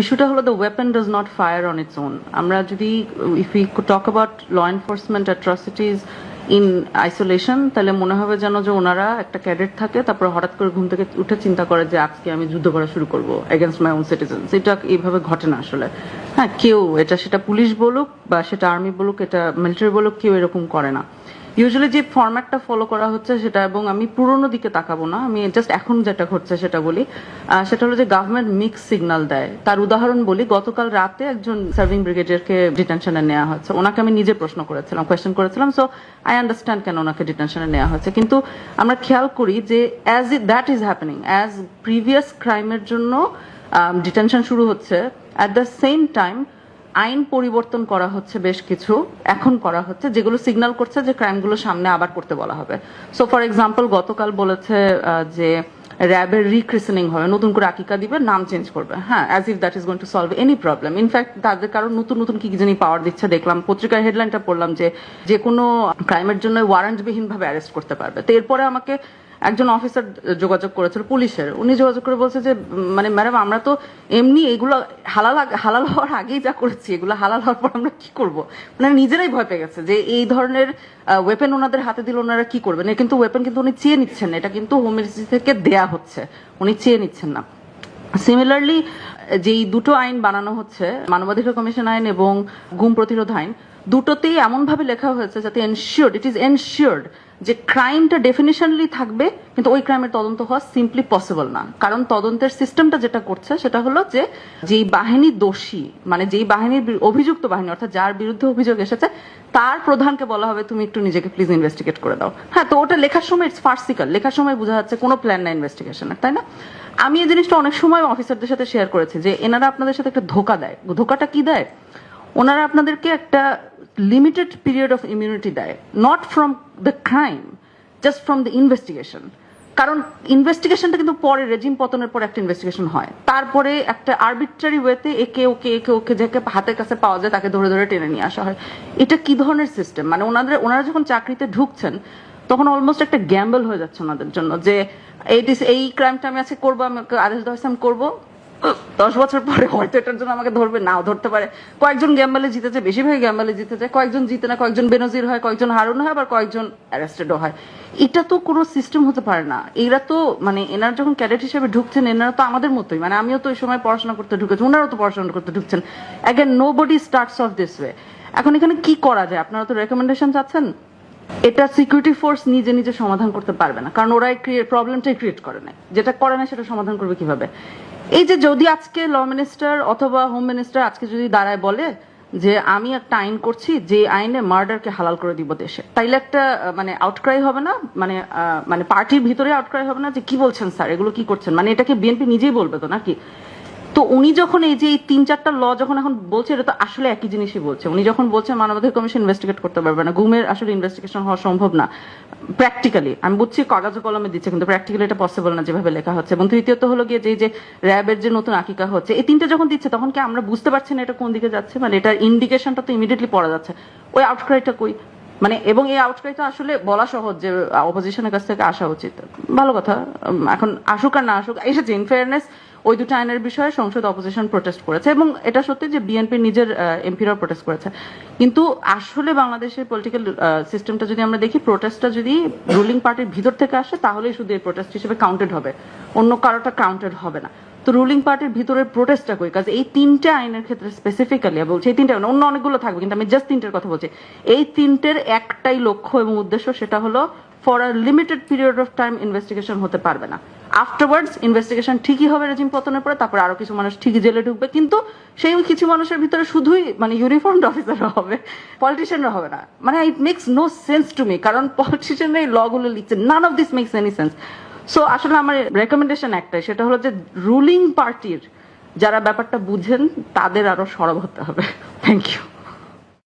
ইস্যুটা হলো the weapon does not fire on its own. আমরা যদি if we talk about law enforcement atrocities in isolation, তাহলে মনে হবে যেন যে ওনারা একটা ক্যাডেট থাকে, তারপর হঠাৎ করে ঘুম থেকে উঠে চিন্তা করে যে আজকে আমি যুদ্ধ করা শুরু করবো এগেনস্ট মাই ওন সিটিজেন্স। এটা এইভাবে ঘটে না আসলে। হ্যাঁ, কেউ এটা সেটা পুলিশ বলুক বা সেটা আর্মি বলুক, এটা মিলিটারি বলুক, কেউ এরকম করে না। ইউজুয়ালি যে ফরম্যাটটা ফলো করা হচ্ছে সেটা, এবং আমি পুরোনো দিকে তাকাবো না, আমি জাস্ট এখন যেটা ঘটছে সেটা বলি, সেটা হলো যে গভর্নমেন্ট মিক্স সিগন্যাল দেয়। তার উদাহরণ বলি, গতকাল রাতে একজন সার্ভিং ব্রিগেডিয়ারকে ডিটেনশনে নেওয়া হয়েছে। ওনাকে আমি নিজে কোয়েশ্চেন করেছিলাম, সো আই আন্ডারস্ট্যান্ড কেন ওনাকে ডিটেনশনে নেওয়া হয়েছে। কিন্তু আমরা খেয়াল করি যে as that is happening, as previous ক্রাইমের জন্য ডিটেনশন শুরু হচ্ছে, অ্যাট দ্য সেম টাইম আইন পরিবর্তন করা হচ্ছে, বেশ কিছু এখন করা হচ্ছে যেগুলো সিগন্যাল করছে যে ক্রাইমগুলো সামনে আবার করতে বলা হবে। সো ফর এক্সাম্পল, গতকাল বলেছে যে র্যাবের রিক্রিসেনিং হবে, নতুন করে আকিকা দিবে, নাম চেঞ্জ করবে। হ্যাঁ, as if that is going to solve any problem. In fact তাদের কারণ নতুন নতুন কি জানি পাওয়ার দিচ্ছে দেখলাম, পত্রিকার হেডলাইনটা পড়লাম যে কোনো ক্রাইমের জন্য ওয়ারেন্টবিহীন ভাবে অ্যারেস্ট করতে পারবে। তো এরপরে আমাকে একজন অফিসার যোগাযোগ করেছিল পুলিশের, উনি যোগাযোগ করে বলছে যে মানে ম্যাডাম, আমরা তো এমনি এগুলো হালাল হওয়ার আগেই যা করেছি, এগুলো হালাল হওয়ার পর আমরা কি করব। মানে নিজেরাই ভয় পেয়ে গেছে যে এই ধরনের ওয়েপেন ওনাদের হাতে দিলে ওনারা কি করবেন। কিন্তু ওয়েপেন কিন্তু উনি চেয়ে নিচ্ছেন না, এটা কিন্তু হোম মিনিস্ট্রি থেকে দেয়া হচ্ছে, উনি চেয়ে নিচ্ছেন না। সিমিলারলি যেই দুটো আইন বানানো হচ্ছে, মানবাধিকার কমিশন আইন এবং গুম প্রতিরোধ আইন, দুটোতেই এমন ভাবে লেখা হয়েছে যাতে ইট ইজ এনশিওরড যে ক্রাইমটা ডেফিনিশনলি থাকবে, কিন্তু ওই ক্রাইমের তদন্ত হওয়া সিম্পলি পসিবল না। কারণ তদন্তের সিস্টেমটা যেটা করছে সেটা হলো যে যেই বাহিনী দোষী, মানে যেই বাহিনীর অভিযুক্ত বাহিনী, অর্থাৎ যার বিরুদ্ধে অভিযোগ এসেছে, তার প্রধানকে বলা হবে তুমি একটু নিজেকে প্লিজ ইনভেস্টিগেট করে দাও। হ্যাঁ, তো ওটা লেখার সময় ইটস ফার্সিক্যাল, লেখার সময় বোঝা যাচ্ছে কোনো প্ল্যান না ইনভেস্টিগেশনের, তাই না? আমি এই জিনিসটা অনেক সময় অফিসারদের সাথে শেয়ার করেছি যে এনারা আপনাদের সাথে একটা ধোকা দেয়। ধোকাটা কি দেয়? ওনারা আপনাদেরকে একটা লিমিটেড পিরিয়ড অফ ইমিউনিটি দেয়, not from the crime, just from the investigation. কারণ ইনভেস্টিগেশনটা কিন্তু পরে, রেজিম পতনের পর একটা ইনভেস্টিগেশন হয়, তারপরে একটা আরবিট্রারি ওয়েতে একে ওকে যাকে হাতের কাছে পাওয়া যায় তাকে ধরে ধরে টেনে নিয়ে আসা হয়। এটা কি ধরনের সিস্টেম? মানে ওনারা যখন চাকরিতে ঢুকছেন তখন অলমোস্ট একটা গ্যাম্বল হয়ে যাচ্ছে ওনাদের জন্য যে এই ক্রাইমটা আমি আজকে করবো, আমি আদেশ দেওয়া আমি করবো, 10 বছর পরে হয়তো এটার জন্য আমাকে ধরবে, নাও ধরতে পারে। কয়েকজন গ্যাম্বলে জিতেছে, বেশিরভাগই গ্যাম্বলে জিতেছে, কয়েকজন জিতে না, কয়েকজন বেনজির হয়, কয়েকজন হারুন হয়, আবার কয়েকজন অ্যারেস্টেডও হয়। এটা তো কোনো সিস্টেম হতে পারে না। এরা তো মানে এনারা যখন ক্যাডেট হিসেবে ঢুকছেন, এনারা তো আমাদের মতোই, মানে আমিও তো ওই সময় পড়াশোনা করতে ঢুকেছি, ওনারাও তো পড়াশোনা করতে ঢুকছেন। Again nobody starts off this way. এখন এখানে কি করা যায়? আপনারা তো রেকমেন্ডেশন চাচ্ছেন, এটা সিকিউরিটি ফোর্স নিজে নিজে সমাধান করতে পারবে না, কারণ ওরাই প্রবলেমটাই ক্রিয়েট করে না। যেটা করে না সেটা সমাধান করবে কিভাবে? এই যে যদি আজকে ল মিনিস্টার অথবা হোম মিনিস্টার আজকে যদি দাঁড়ায় বলে যে আমি একটা আইন করছি যে আইনে মার্ডারকে হালাল করে দিব দেশে, তাইলে একটা মানে আউটক্রাই হবে না? মানে পার্টির ভিতরে আউটক্রাই হবে না যে কি বলছেন স্যার, এগুলো কি করছেন? মানে এটাকে বিএনপি নিজেই বলবে তো নাকি? তো উনি যখন এই যে 3-4টা ল যখন এখন বলছে, এটা তো আসলে একই জিনিসই বলছে। উনি যখন বলছে মানবাধিকার কমিশন ইনভেস্টিগেট করতে পারবে না, গুমের আসলে ইনভেস্টিগেশন হওয়া সম্ভব না প্র্যাকটিক্যালি। আমি বুঝছি কাগজে কলমে দিচ্ছে, কিন্তু প্র্যাকটিক্যালি এটা পসিবল না যেভাবে লেখা হচ্ছে। এবং তৃতীয়ত হলো গিয়ে যে র্যাবের যে নতুন আকিকা হচ্ছে, এই তিনটা যখন দিচ্ছে তখন কি আমরা বুঝতে পারছি না এটা কোন দিকে যাচ্ছে? মানে এটার ইন্ডিকেশনটা তো ইমিডিয়েটলি পড়া যাচ্ছে। ওই আউটক্রাইটা কই? মানে এবং এই আউটক্রাইটা আসলে বলা সহজ যে অপোজিশনের কাছ থেকে আসা উচিত, ভালো কথা। এখন আসুক আর না আসুক, এসেছে। ইন ফেয়ারনেস, ওই দুটো আইনের বিষয়ে সংসদ অপোজিশন প্রোটেস্ট করেছে, এবং এটা সত্যি যে বিএনপি নিজের এমপিরাও প্রোটেস্ট করেছে। কিন্তু আসলে বাংলাদেশের পলিটিক্যাল সিস্টেমটা যদি আমরা দেখি, প্রোটেস্টটা যদি রুলিং পার্টির ভিতর থেকে আসে তাহলেই শুধু এই প্রোটেস্ট হিসেবে কাউন্টেড হবে, অন্য কারোটা কাউন্টেড হবে না। তো রুলিং পার্টির ভিতরের প্রোটেস্টটা কই? কাজে এই তিনটে আইনের ক্ষেত্রে স্পেসিফিক্যালি বলছি, এই তিনটা, অন্য অনেকগুলো থাকবে কিন্তু আমি জাস্ট তিনটের কথা বলছি। এই তিনটের একটাই লক্ষ্য এবং উদ্দেশ্য, সেটা হলো for a limited period of time investigation হতে পারবে না। আফটারওয়ার্ডস ইনভেস্টিগেশন ঠিকই হবে রেজিম পতনের পরে, তারপরে আরো কিছু মানুষ ঠিকই জেলে ঢুকবে, কিন্তু সেই কিছু মানুষের ভিতরে শুধুই মানে ইউনিফর্মড অফিসাররা হবে, পলিটিশিয়ানরা হবে না। মানে it makes no sense to me, কারণ পলিটিশিয়ানরা এই ল গুলো লিখছে। None of this makes any sense. So আসলে আমার রেকমেন্ডেশন একটাই, সেটা হলো যে রুলিং পার্টির যারা ব্যাপারটা বুঝেন তাদের আরো সরব হতে হবে। Thank you.